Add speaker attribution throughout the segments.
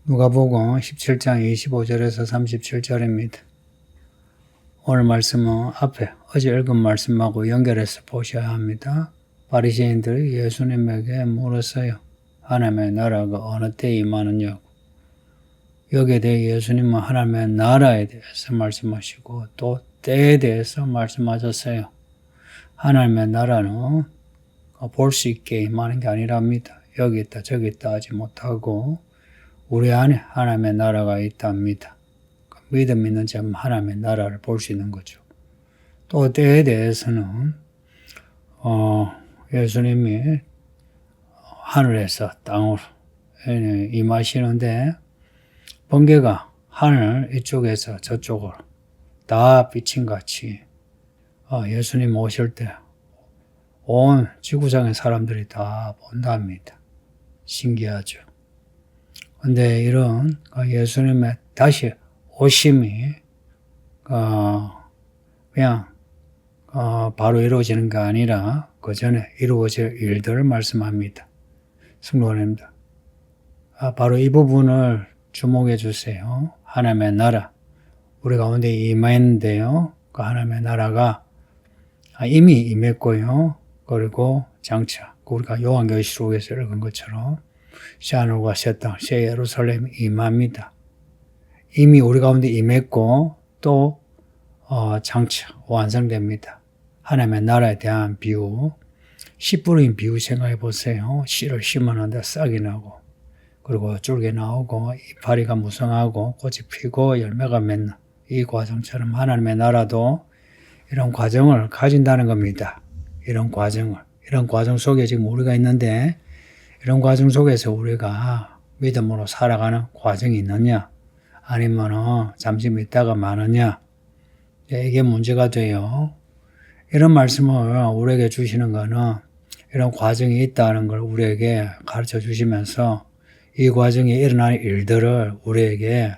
Speaker 1: 누가복음 17장 25절에서 37절입니다. 오늘 말씀은 앞에 어제 읽은 말씀하고 연결해서 보셔야 합니다. 바리새인들이 예수님에게 물었어요. 하나님의 나라가 어느 때 임하느냐고. 여기에 대해 예수님은 하나님의 나라에 대해서 말씀하시고 또 때에 대해서 말씀하셨어요. 하나님의 나라는 볼 수 있게 임하는 게 아니랍니다. 여기 있다 저기 있다 하지 못하고 우리 안에 하나님의 나라가 있답니다. 믿음 있는 자는 하나님의 나라를 볼 수 있는 거죠. 또 때에 대해서는 예수님이 하늘에서 땅으로 임하시는데 번개가 하늘 이쪽에서 저쪽으로 다 비침같이 예수님 오실 때 온 지구상의 사람들이 다 본답니다. 신기하죠. 근데 이런 예수님의 다시 오심이 그냥 바로 이루어지는 게 아니라 그 전에 이루어질 일들을 말씀합니다. 성도님들, 바로 이 부분을 주목해 주세요. 하나님의 나라, 우리 가운데 임했는데요. 그 하나님의 나라가 이미 임했고요. 그리고 장차 우리가 요한계시록에서 읽은 것처럼 새하늘과 새 땅, 새 예루살렘이 임합니다. 이미 우리 가운데 임했고 또 장차 완성됩니다. 하나님의 나라에 대한 비유, 씨 뿌린 비유 생각해 보세요. 씨를 심었는데 싹이 나고 그리고 줄기 나오고 이파리가 무성하고 꽃이 피고 열매가 맺는 이 과정처럼 하나님의 나라도 이런 과정을 가진다는 겁니다. 이런 과정 속에 지금 우리가 있는데 이런 과정 속에서 우리가 믿음으로 살아가는 과정이 있느냐 아니면 잠시 있다가 마느냐 이게 문제가 돼요. 이런 말씀을 우리에게 주시는 거는 이런 과정이 있다는 걸 우리에게 가르쳐 주시면서 이 과정에 일어나는 일들을 우리에게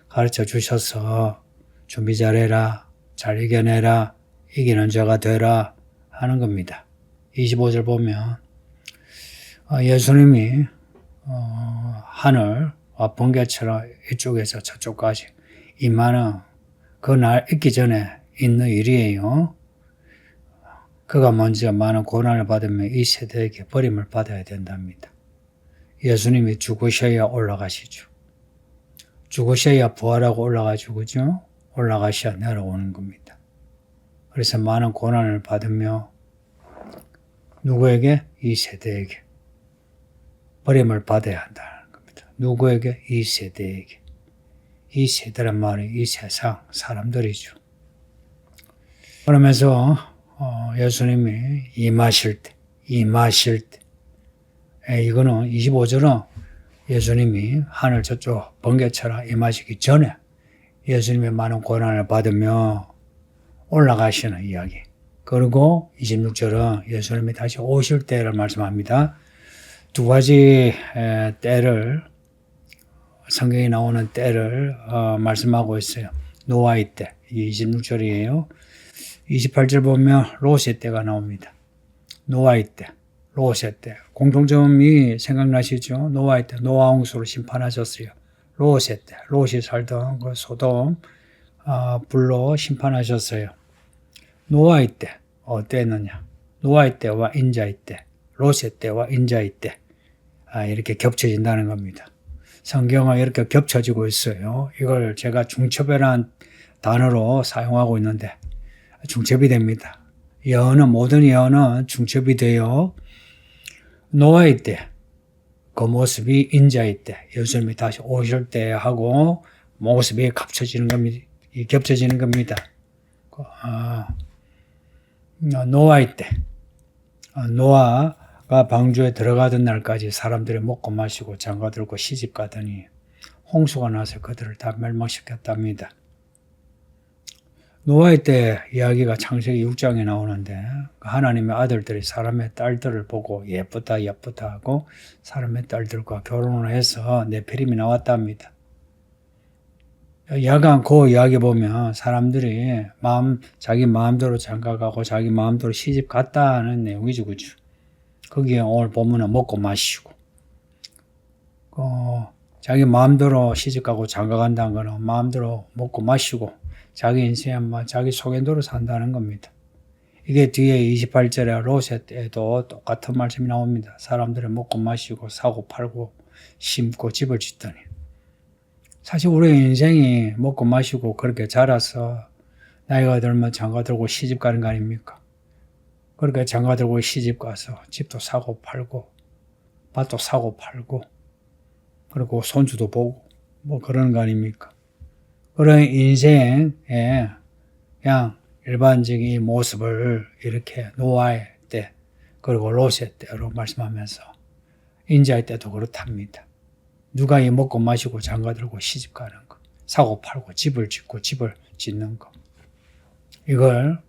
Speaker 1: 가르쳐 주셔서 준비 잘해라, 잘 이겨내라, 이기는 자가 되라 하는 겁니다. 25절 보면 예수님이 하늘과 번개처럼 이쪽에서 저쪽까지 임하는 그날 있기 전에 있는 일이에요. 그가 먼저 많은 고난을 받으며 이 세대에게 버림을 받아야 된답니다. 예수님이 죽으셔야 올라가시죠. 죽으셔야 부활하고 올라가시고 그죠? 올라가셔야 내려오는 겁니다. 그래서 많은 고난을 받으며 누구에게? 이 세대에게 버림을 받아야 한다는 겁니다. 누구에게? 이 세대에게. 이 세대란 말이 이 세상 사람들이죠. 그러면서 예수님이 임하실 때 이거는 25절은 예수님이 하늘 저쪽 번개처럼 임하시기 전에 예수님이 많은 고난을 받으며 올라가시는 이야기. 그리고 26절은 예수님이 다시 오실 때를 말씀합니다. 두 가지 때를 성경에 나오는 때를 말씀하고 있어요. 노아의 때, 이게 26절이에요. 28절 보면 롯의 때가 나옵니다. 노아의 때, 롯의 때. 공통점이 생각나시죠? 노아의 때, 노아 홍수로 심판하셨어요. 롯의 때, 롯이 살던 그 소돔 불로 심판하셨어요. 노아의 때 어땠느냐? 노아의 때와 인자의 때, 롯의 때와 인자의 때 이렇게 겹쳐진다는 겁니다. 성경은 이렇게 겹쳐지고 있어요. 이걸 제가 중첩이라는 단어로 사용하고 있는데 중첩이 됩니다. 모든 예언은 중첩이 돼요. 노아의 때, 그 모습이 인자의 때, 예수님이 다시 오실 때 하고 모습이 겹쳐지는 겁니다. 노아의 때, 노아가 방주에 들어가던 날까지 사람들이 먹고 마시고 장가들고 시집가더니 홍수가 나서 그들을 다 멸망시켰답니다. 노아의 때 이야기가 창세기 6장에 나오는데 하나님의 아들들이 사람의 딸들을 보고 예쁘다 하고 사람의 딸들과 결혼을 해서 네피림이 나왔답니다. 야간 그 이야기 보면 사람들이 자기 마음대로 장가가고 자기 마음대로 시집 갔다는 내용이죠, 그죠? 거기에 오늘 보면은 먹고 마시고 자기 마음대로 시집가고 장가간다는 거는 마음대로 먹고 마시고 자기 인생에 뭐 자기 속인대로 산다는 겁니다. 이게 뒤에 28절에 롯에도 똑같은 말씀이 나옵니다. 사람들이 먹고 마시고 사고 팔고 심고 집을 짓더니. 사실 우리 인생이 먹고 마시고 그렇게 자라서 나이가 들면 장가 들고 시집 가는 거 아닙니까? 그렇게 장가 들고 시집 가서 집도 사고 팔고 밭도 사고 팔고 그리고 손주도 보고 뭐 그러는 거 아닙니까? 그런 인생에 그냥 일반적인 모습을 이렇게 노아의 때 그리고 롯의 때로 말씀하면서 인자의 때도 그렇답니다. 누가 이 먹고 마시고 장가 들고 시집 가는 거, 사고 팔고 집을 짓고 집을 짓는 거, 이걸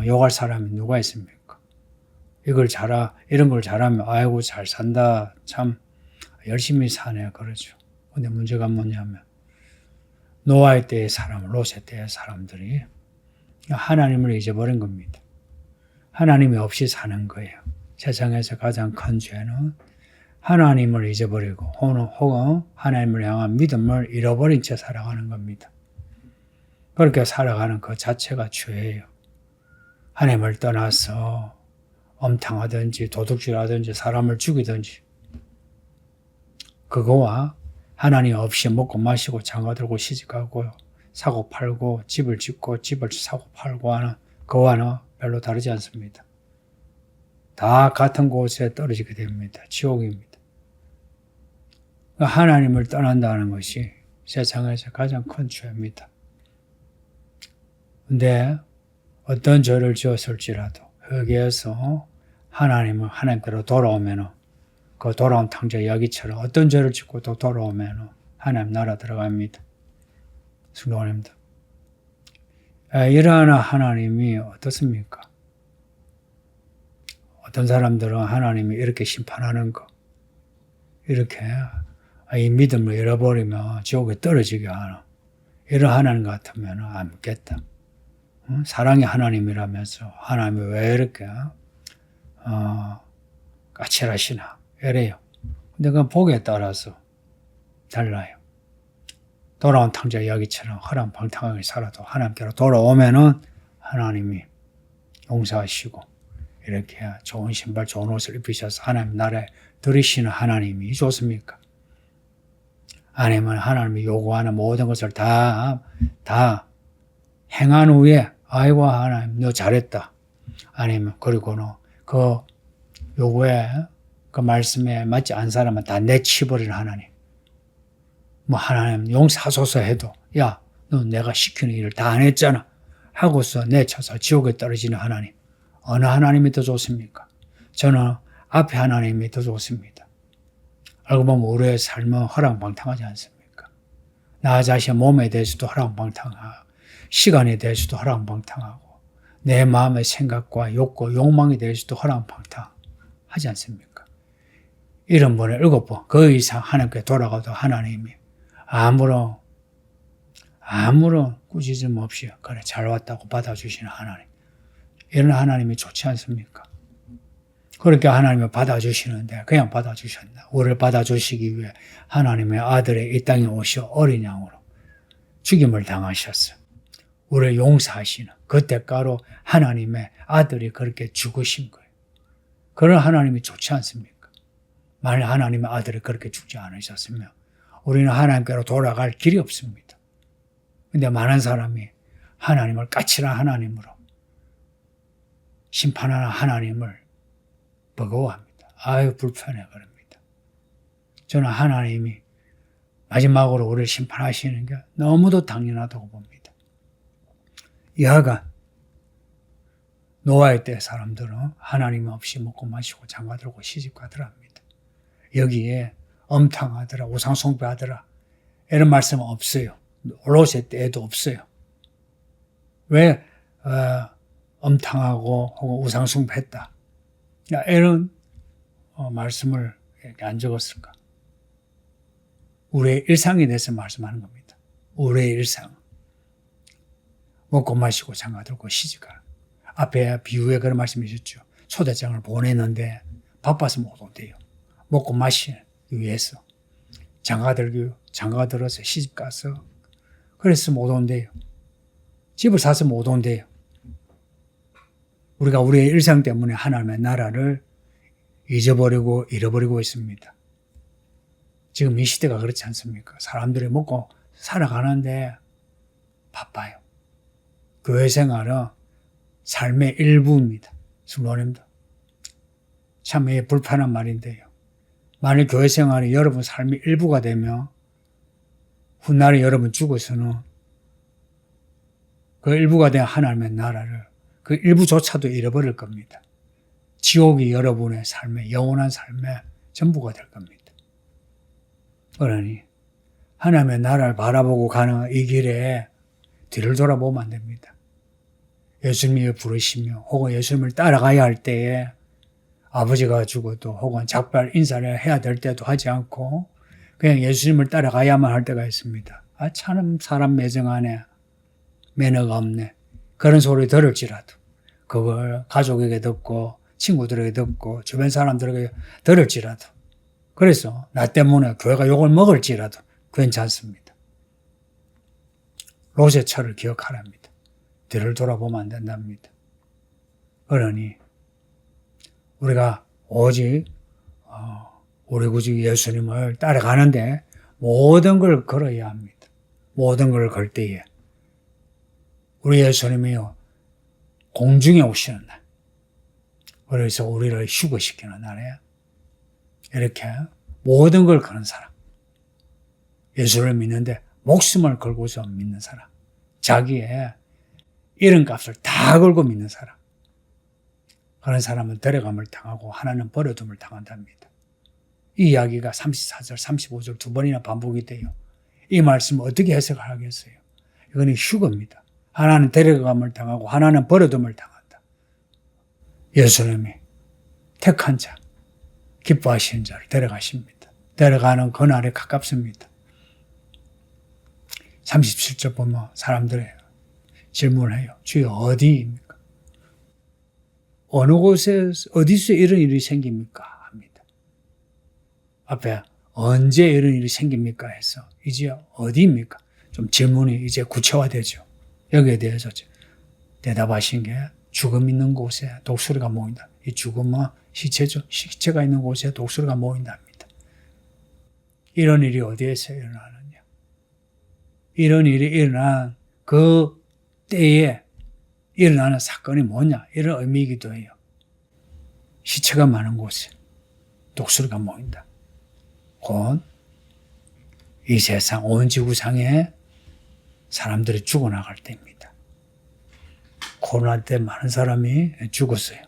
Speaker 1: 욕할 사람이 누가 있습니까? 이런 걸 잘하면 아이고 잘 산다, 참 열심히 사네 그러죠. 근데 문제가 뭐냐면 노아의 때의 사람, 롯의 때의 사람들이 하나님을 잊어버린 겁니다. 하나님이 없이 사는 거예요. 세상에서 가장 큰 죄는 하나님을 잊어버리고 혹은 하나님을 향한 믿음을 잃어버린 채 살아가는 겁니다. 그렇게 살아가는 그 자체가 죄예요. 하나님을 떠나서 엄탕하든지 도둑질하든지 사람을 죽이든지 그거와 하나님 없이 먹고 마시고 장가 들고 시집가고 사고 팔고 집을 짓고 집을 사고 팔고 하는 그거와는 별로 다르지 않습니다. 다 같은 곳에 떨어지게 됩니다. 지옥입니다. 하나님을 떠난다는 것이 세상에서 가장 큰 죄입니다. 근데 어떤 죄를 지었을지라도 여기에서 하나님께로 돌아오면은 그 돌아온 탕자 이야기처럼 어떤 죄를 짓고 또 돌아오면은 하나님 나라 들어갑니다. 성도님들. 이러한 하나님이 어떻습니까? 어떤 사람들은 하나님이 이렇게 심판하는 거, 이렇게 이 믿음을 잃어버리면 지옥에 떨어지게 하는 이런 하나님 같으면 안 믿겠다. 사랑의 하나님이라면서 하나님이 왜 이렇게 까칠하시나 이래요. 근데 그건 복에 따라서 달라요. 돌아온 탕자 이야기처럼 허랑방탕하게 살아도 하나님께로 돌아오면은 하나님이 용서하시고 이렇게 좋은 신발, 좋은 옷을 입히셔서 하나님 나라에 들이시는 하나님이 좋습니까? 아니면 하나님이 요구하는 모든 것을 다 행한 후에 아이고 하나님 너 잘했다. 아니면 그리고는 그 요구에 그 말씀에 맞지 않은 사람은 다 내치버리는 하나님. 뭐 하나님 용서하소서 해도 야 너 내가 시키는 일을 다 안 했잖아 하고서 내쳐서 지옥에 떨어지는 하나님. 어느 하나님이 더 좋습니까? 저는 앞에 하나님이 더 좋습니다. 알고 보면 우리의 삶은 허랑방탕하지 않습니까? 나 자신 몸에 대해서도 허랑방탕하고 시간에 대해서도 허랑방탕하고 내 마음의 생각과 욕구, 욕망에 대해서도 허랑방탕하지 않습니까? 이런 분을 7번 그 이상 하나님께 돌아가도 하나님이 아무런 꾸짖음 없이 그래 잘 왔다고 받아주시는 하나님. 이런 하나님이 좋지 않습니까? 그렇게 하나님을 받아주시는데 그냥 받아주셨나? 우리를 받아주시기 위해 하나님의 아들의 이 땅에 오셔 어린 양으로 죽임을 당하셨어. 우리를 용서하시는 그 대가로 하나님의 아들이 그렇게 죽으신 거예요. 그런 하나님이 좋지 않습니까? 만일 하나님의 아들이 그렇게 죽지 않으셨으면 우리는 하나님께로 돌아갈 길이 없습니다. 근데 많은 사람이 하나님을 까칠한 하나님으로 심판하는 하나님을 버거워합니다. 아유 불편해 그럽니다. 저는 하나님이 마지막으로 우리를 심판하시는 게 너무도 당연하다고 봅니다. 여하간 노아의 때 사람들은 하나님 없이 먹고 마시고 장가들고 시집가더랍니다. 여기에 엄탕하더라 우상숭배하더라 이런 말씀은 없어요. 롯의 때에도 없어요. 왜 엄탕하고 혹은 우상숭배했다 이런 말씀을 이렇게 안 적었을까? 우리의 일상에 대해서 말씀하는 겁니다. 우리의 일상 먹고 마시고 장가들고 시집가는 앞에 비유에 그런 말씀이 있었죠. 초대장을 보냈는데 바빠서 못 온대요. 먹고 마시기 위해서 장가 들어서 시집 가서 그래서 못 온대요. 집을 사서 못 온대요. 우리가 우리의 일상 때문에 하나님의 나라를 잊어버리고 잃어버리고 있습니다. 지금 이 시대가 그렇지 않습니까? 사람들이 먹고 살아가는데 바빠요. 교회 생활은 삶의 일부입니다. 성도님들. 참 불편한 말인데요. 만일 교회 생활이 여러분 삶의 일부가 되면 훗날에 여러분 죽어서는 그 일부가 된 하나님의 나라를 그 일부조차도 잃어버릴 겁니다. 지옥이 여러분의 삶의 영원한 삶의 전부가 될 겁니다. 그러니 하나님의 나라를 바라보고 가는 이 길에 뒤를 돌아보면 안 됩니다. 예수님을 부르시며 혹은 예수님을 따라가야 할 때에 아버지가 죽어도 혹은 작별 인사를 해야 될 때도 하지 않고 그냥 예수님을 따라가야만 할 때가 있습니다. 참 사람 매정하네. 매너가 없네. 그런 소리 들을지라도 그걸 가족에게 듣고 친구들에게 듣고 주변 사람들에게 들을지라도 그래서 나 때문에 교회가 욕을 먹을지라도 괜찮습니다. 롯의 철을 기억하랍니다. 뒤를 돌아보면 안 된답니다. 그러니 우리가 오직 우리 구주 예수님을 따라가는데 모든 걸 걸어야 합니다. 모든 걸 걸 때에 우리 예수님이요 공중에 오시는 날 그래서 우리를 휴거시키는 날에 이렇게 모든 걸 거는 사람 예수를 믿는데 목숨을 걸고서 믿는 사람 자기의 이름값을 다 걸고 믿는 사람 그런 사람은 데려감을 당하고 하나는 버려둠을 당한답니다. 이 이야기가 34절, 35절 두 번이나 반복이 돼요. 이 말씀을 어떻게 해석을 하겠어요? 이거는 휴거입니다. 하나는 데려감을 당하고 하나는 버려둠을 당한다. 예수님이 택한 자, 기뻐하시는 자를 데려가십니다. 데려가는 그날에 가깝습니다. 37절 보면 사람들이 질문을 해요. 주여 어디입니까? 어느 곳에 어디서 이런 일이 생깁니까? 합니다. 앞에 언제 이런 일이 생깁니까? 해서 이제 어디입니까? 좀 질문이 이제 구체화되죠. 여기에 대해서 대답하신 게 죽음 있는 곳에 독수리가 모인다. 이 죽음은 시체죠. 시체가 있는 곳에 독수리가 모인답니다. 이런 일이 어디에서 일어나느냐? 이런 일이 일어난 그 때에 일어나는 사건이 뭐냐? 이런 의미이기도 해요. 시체가 많은 곳에 독수리가 모인다. 곧 이 세상 온 지구상에 사람들이 죽어나갈 때입니다. 코로나 때 많은 사람이 죽었어요.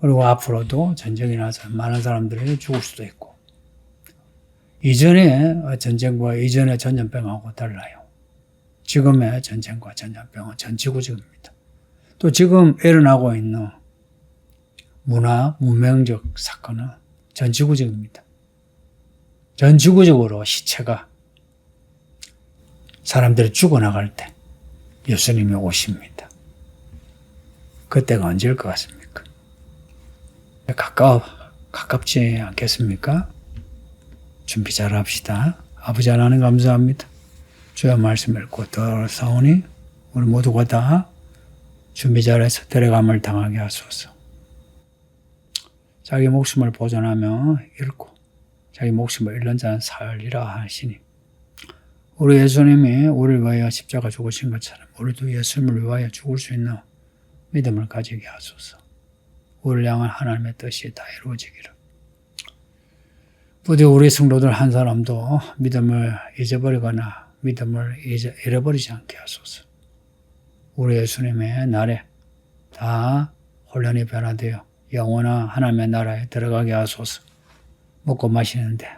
Speaker 1: 그리고 앞으로도 전쟁이 나서 많은 사람들이 죽을 수도 있고 이전의 전쟁과 이전의 전염병하고 달라요. 지금의 전쟁과 전염병은 전 지구적입니다. 또 지금 일어나고 있는 문명적 사건은 전 지구적입니다. 전 지구적으로 시체가 사람들이 죽어나갈 때 예수님이 오십니다. 그때가 언제일 것 같습니까? 가깝지 않겠습니까? 준비 잘 합시다. 아버지 하나님 감사합니다. 주의 말씀 읽고 들어서오니 우리 모두가 다 준비 잘해서 데려감을 당하게 하소서. 자기 목숨을 보존하며 잃고 자기 목숨을 잃는 자는 살리라 하시니 우리 예수님이 우리를 위하여 십자가 죽으신 것처럼 우리도 예수님을 위하여 죽을 수 있는 믿음을 가지게 하소서. 우리를 향한 하나님의 뜻이 다 이루어지기를. 부디 우리 성도들 한 사람도 믿음을 잊어버리거나 믿음을 잃어버리지 않게 하소서. 우리 예수님의 날에 다 혼란이 변화되어 영원한 하나님의 나라에 들어가게 하소서. 먹고 마시는데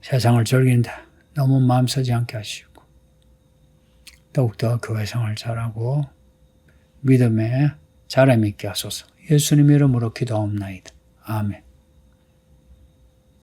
Speaker 1: 세상을 즐기는데 너무 마음 쓰지 않게 하시고 더욱더 교회 생활 잘하고 믿음에 자람 있게 하소서. 예수님 이름으로 기도하옵나이다. 아멘.